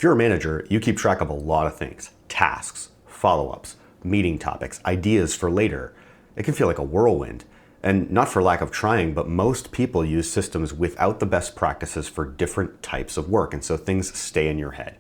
you're a manager, you keep track of a lot of things: tasks, follow-ups, meeting topics, ideas for later. It can feel like a whirlwind. And not for lack of trying, but most people use systems without the best practices for different types of work, and so things stay in your head.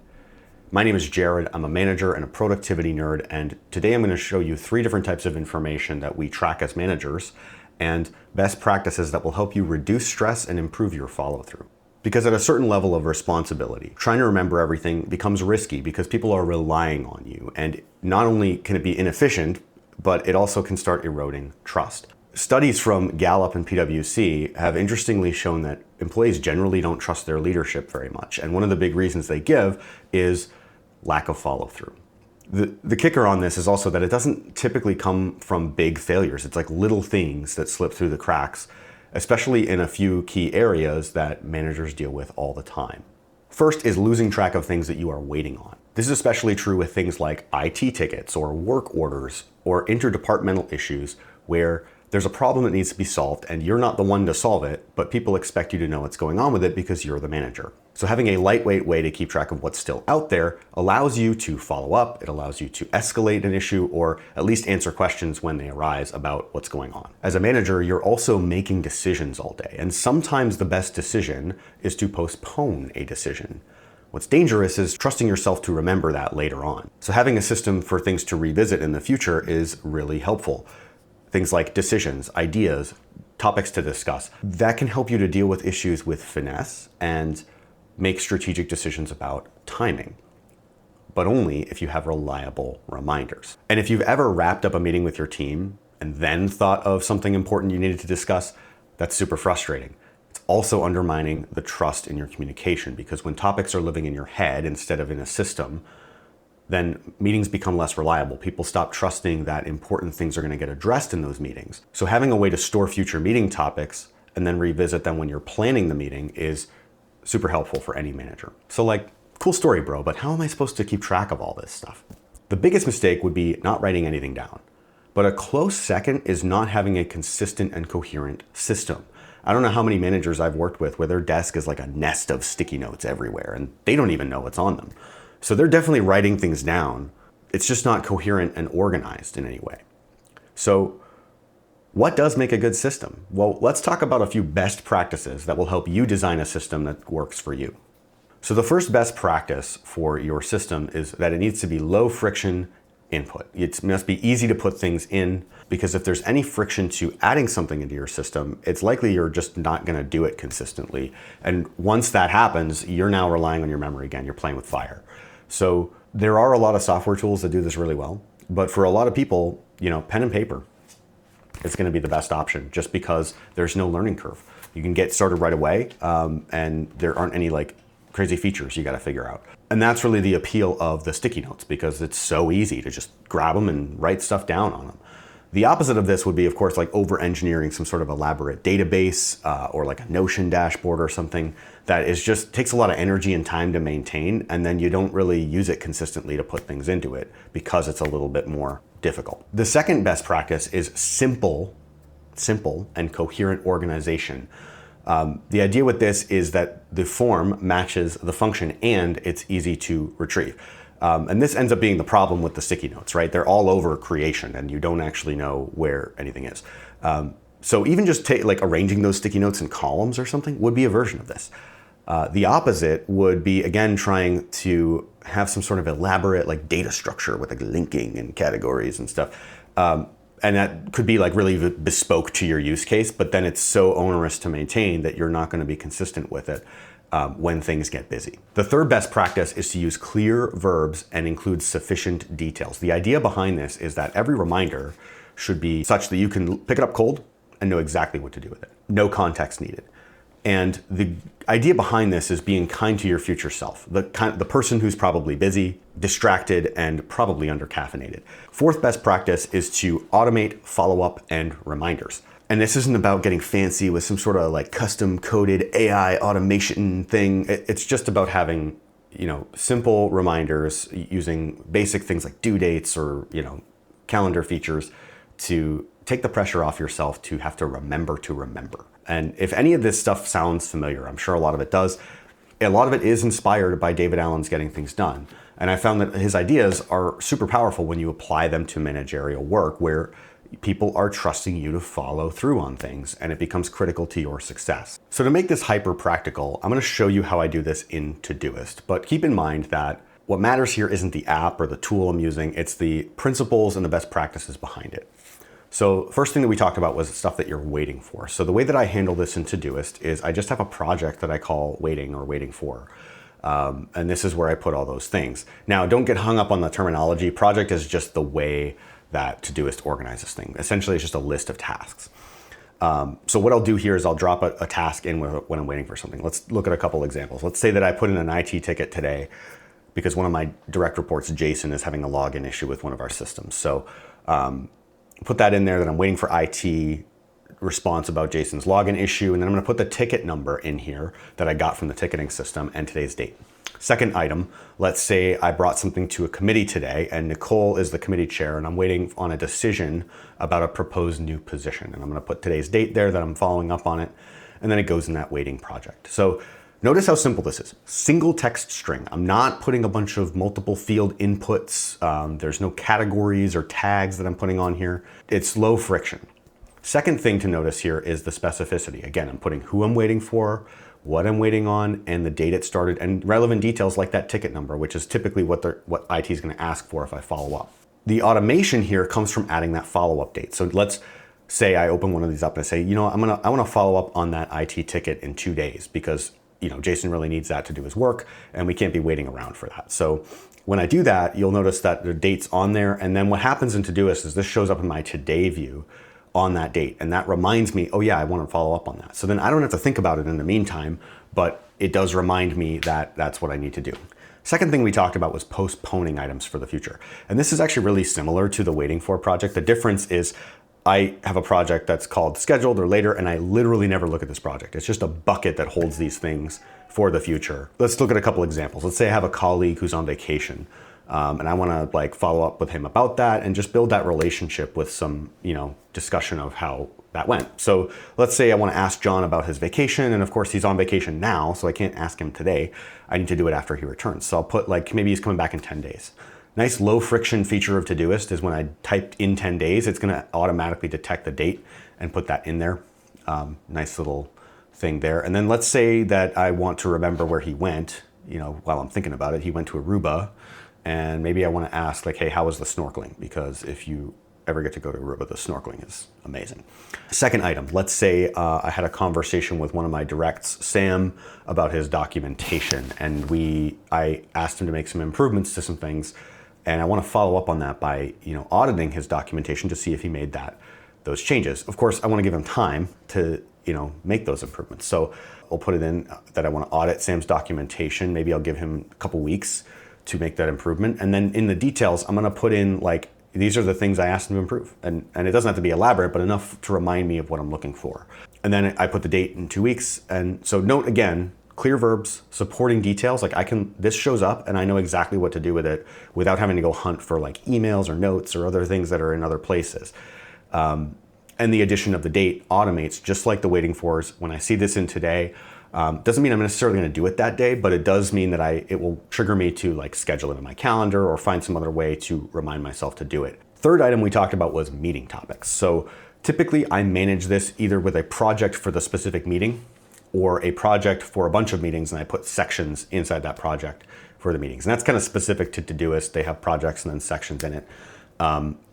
My name is Jared. I'm a manager and a productivity nerd, and today I'm going to show you 3 different types of information that we track as managers and best practices that will help you reduce stress and improve your follow-through. Because at a certain level of responsibility, trying to remember everything becomes risky because people are relying on you, and not only can it be inefficient, but it also can start eroding trust. Studies from Gallup and PwC have interestingly shown that employees generally don't trust their leadership very much. And one of the big reasons they give is lack of follow-through. The kicker on this is also that it doesn't typically come from big failures. It's like little things that slip through the cracks, especially in a few key areas that managers deal with all the time. First is losing track of things that you are waiting on. This is especially true with things like IT tickets or work orders or interdepartmental issues where there's a problem that needs to be solved and you're not the one to solve it, but people expect you to know what's going on with it because you're the manager. So having a lightweight way to keep track of what's still out there allows you to follow up, it allows you to escalate an issue or at least answer questions when they arise about what's going on. As a manager, you're also making decisions all day, and sometimes the best decision is to postpone a decision. What's dangerous is trusting yourself to remember that later on. So having a system for things to revisit in the future is really helpful. Things like decisions, ideas, topics to discuss. That can help you to deal with issues with finesse and make strategic decisions about timing, but only if you have reliable reminders. And if you've ever wrapped up a meeting with your team and then thought of something important you needed to discuss, that's super frustrating. It's also undermining the trust in your communication, because when topics are living in your head instead of in a system, then meetings become less reliable. People stop trusting that important things are going to get addressed in those meetings. So having a way to store future meeting topics and then revisit them when you're planning the meeting is super helpful for any manager. So like, cool story, bro, but how am I supposed to keep track of all this stuff? The biggest mistake would be not writing anything down. But a close second is not having a consistent and coherent system. I don't know how many managers I've worked with where their desk is like a nest of sticky notes everywhere and they don't even know what's on them. So they're definitely writing things down. It's just not coherent and organized in any way. So what does make a good system? Well, let's talk about a few best practices that will help you design a system that works for you. So the first best practice for your system is that it needs to be low friction input. It must be easy to put things in, because if there's any friction to adding something into your system, it's likely you're just not going to do it consistently. And once that happens, you're now relying on your memory again. You're playing with fire. So there are a lot of software tools that do this really well, but for a lot of people, pen and paper is going to be the best option, just because there's no learning curve. You can get started right away, and there aren't any crazy features you got to figure out. And that's really the appeal of the sticky notes, because it's so easy to just grab them and write stuff down on them. The opposite of this would be, of course, over-engineering some sort of elaborate database or a Notion dashboard or something that takes a lot of energy and time to maintain, and then you don't really use it consistently to put things into it because it's a little bit more difficult. The second best practice is simple and coherent organization. The idea with this is that the form matches the function and it's easy to retrieve. And this ends up being the problem with the sticky notes, right? They're all over creation and you don't actually know where anything is. So even just arranging those sticky notes in columns or something would be a version of this. The opposite would be, again, trying to have some sort of elaborate data structure with linking and categories and stuff. And that could be really bespoke to your use case, but then it's so onerous to maintain that you're not going to be consistent with it when things get busy. The third best practice is to use clear verbs and include sufficient details. The idea behind this is that every reminder should be such that you can pick it up cold and know exactly what to do with it. No context needed. And the idea behind this is being kind to your future self, the person who's probably busy, distracted, and probably under-caffeinated. Fourth best practice is to automate follow-up and reminders. And this isn't about getting fancy with some sort of custom-coded AI automation thing. It's just about having, simple reminders using basic things like due dates or, calendar features to take the pressure off yourself to have to remember to remember. And if any of this stuff sounds familiar, I'm sure a lot of it does, A lot of it is inspired by David Allen's Getting Things Done. And I found that his ideas are super powerful when you apply them to managerial work, where people are trusting you to follow through on things, and it becomes critical to your success. So to make this hyper practical, I'm going to show you how I do this in Todoist. But keep in mind that what matters here isn't the app or the tool I'm using, it's the principles and the best practices behind it. So first thing that we talked about was stuff that you're waiting for. So the way that I handle this in Todoist is I just have a project that I call waiting or waiting for. And this is where I put all those things. Now, don't get hung up on the terminology. Project is just the way that Todoist organizes things. Essentially, it's just a list of tasks. So what I'll do here is I'll drop a task in when I'm waiting for something. Let's look at a couple examples. Let's say that I put in an IT ticket today because one of my direct reports, Jason, is having a login issue with one of our systems. So put that in there that I'm waiting for IT response about Jason's login issue, and then I'm going to put the ticket number in here that I got from the ticketing system and today's date. Second item, let's say I brought something to a committee today and Nicole is the committee chair and I'm waiting on a decision about a proposed new position, and I'm going to put today's date there that I'm following up on it, and then it goes in that waiting project. So notice how simple this is. Single text string. I'm not putting a bunch of multiple field inputs. There's no categories or tags that I'm putting on here. It's low friction. Second thing to notice here is the specificity. Again, I'm putting who I'm waiting for, what I'm waiting on, and the date it started, and relevant details like that ticket number, which is typically what IT is going to ask for if I follow up. The automation here comes from adding that follow-up date. So let's say I open one of these up and I say, you know, I want to follow up on that IT ticket in 2 days because, you know, Jason really needs that to do his work and we can't be waiting around for that. So when I do that, you'll notice that the date's on there, and then what happens in Todoist is this shows up in my today view on that date, and that reminds me, oh yeah, I want to follow up on that. So then I don't have to think about it in the meantime, but it does remind me that that's what I need to do. Second thing we talked about was postponing items for the future. And this is actually really similar to the waiting for project. The difference is I have a project that's called scheduled or later, and I literally never look at this project. It's just a bucket that holds these things for the future. Let's look at a couple examples. Let's say I have a colleague who's on vacation. And I want to like follow up with him about that and just build that relationship with some, discussion of how that went. So let's say I want to ask John about his vacation, and of course he's on vacation now, so I can't ask him today. I need to do it after he returns. So I'll put like, maybe he's coming back in 10 days. Nice low friction feature of Todoist is when I typed in 10 days, it's going to automatically detect the date and put that in there. Nice little thing there. And then let's say that I want to remember where he went, while I'm thinking about it. He went to Aruba. And maybe I want to ask like, hey, how was the snorkeling? Because if you ever get to go to Aruba, the snorkeling is amazing. Second item, let's say I had a conversation with one of my directs, Sam, about his documentation. And I asked him to make some improvements to some things. And I want to follow up on that by, auditing his documentation to see if he made those changes. Of course, I want to give him time to, make those improvements. So I'll put it in that I want to audit Sam's documentation. Maybe I'll give him a couple weeks to make that improvement. And then in the details, I'm gonna put in like, these are the things I asked him to improve. And it doesn't have to be elaborate, but enough to remind me of what I'm looking for. And then I put the date in 2 weeks. And so note again, clear verbs, supporting details. Like this shows up and I know exactly what to do with it without having to go hunt for like emails or notes or other things that are in other places. And the addition of the date automates just like the waiting fors. When I see this in today, doesn't mean I'm necessarily going to do it that day, but it does mean that it will trigger me to like schedule it in my calendar or find some other way to remind myself to do it. Third item we talked about was meeting topics. So typically I manage this either with a project for the specific meeting or a project for a bunch of meetings, and I put sections inside that project for the meetings. And that's kind of specific to Todoist. They have projects and then sections in it.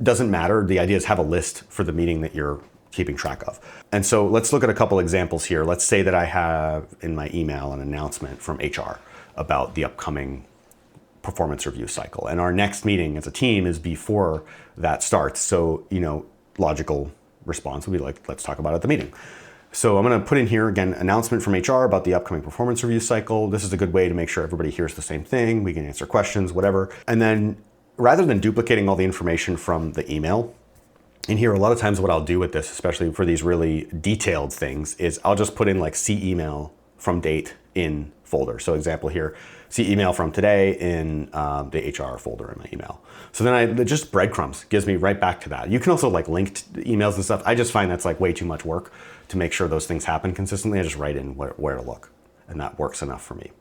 Doesn't matter. The idea is have a list for the meeting that you're keeping track of. And so let's look at a couple examples here. Let's say that I have in my email an announcement from HR about the upcoming performance review cycle. And our next meeting as a team is before that starts. So, logical response would be like, let's talk about it at the meeting. So I'm going to put in here again, announcement from HR about the upcoming performance review cycle. This is a good way to make sure everybody hears the same thing. We can answer questions, whatever. And then rather than duplicating all the information from the email, in here, a lot of times what I'll do with this, especially for these really detailed things, is I'll just put in like see email from date in folder. So example here, see email from today in the HR folder in my email. So then just breadcrumbs gives me right back to that. You can also like link emails and stuff. I just find that's like way too much work to make sure those things happen consistently. I just write in where to look, and that works enough for me.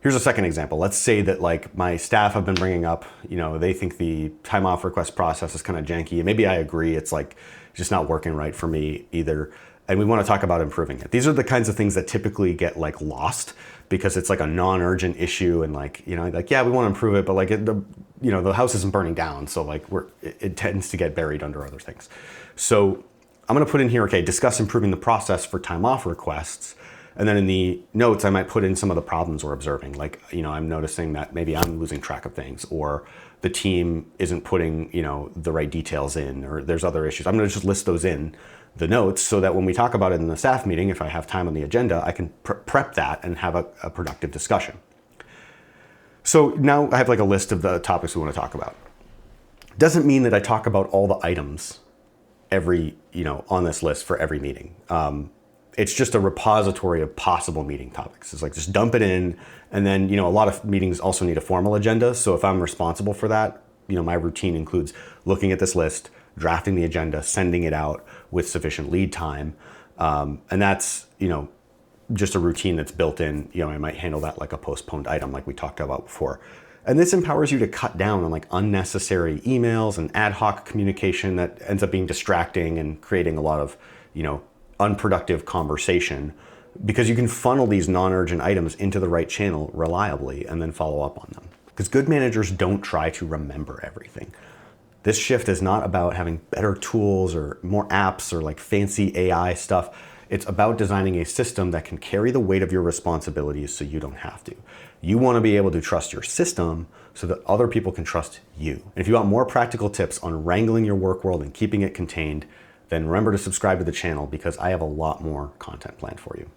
Here's a second example. Let's say that like my staff have been bringing up, they think the time off request process is kind of janky. And maybe I agree. It's like just not working right for me either. And we want to talk about improving it. These are the kinds of things that typically get like lost because it's like a non-urgent issue and like, yeah, we want to improve it, but like the house isn't burning down. So like it tends to get buried under other things. So I'm going to put in here, okay, discuss improving the process for time off requests. And then in the notes, I might put in some of the problems we're observing. Like, I'm noticing that maybe I'm losing track of things, or the team isn't putting, the right details in, or there's other issues. I'm going to just list those in the notes so that when we talk about it in the staff meeting, if I have time on the agenda, I can prep that and have a productive discussion. So now I have like a list of the topics we want to talk about. Doesn't mean that I talk about all the items on this list for every meeting. It's just a repository of possible meeting topics. It's like just dump it in, and then a lot of meetings also need a formal agenda. So if I'm responsible for that, my routine includes looking at this list, drafting the agenda, sending it out with sufficient lead time, and that's just a routine that's built in. I might handle that like a postponed item, like we talked about before. And this empowers you to cut down on like unnecessary emails and ad hoc communication that ends up being distracting and creating a lot of unproductive conversation, because you can funnel these non-urgent items into the right channel reliably and then follow up on them. Because good managers don't try to remember everything. This shift is not about having better tools or more apps or like fancy AI stuff. It's about designing a system that can carry the weight of your responsibilities so you don't have to. You want to be able to trust your system so that other people can trust you. And if you want more practical tips on wrangling your work world and keeping it contained, then remember to subscribe to the channel because I have a lot more content planned for you.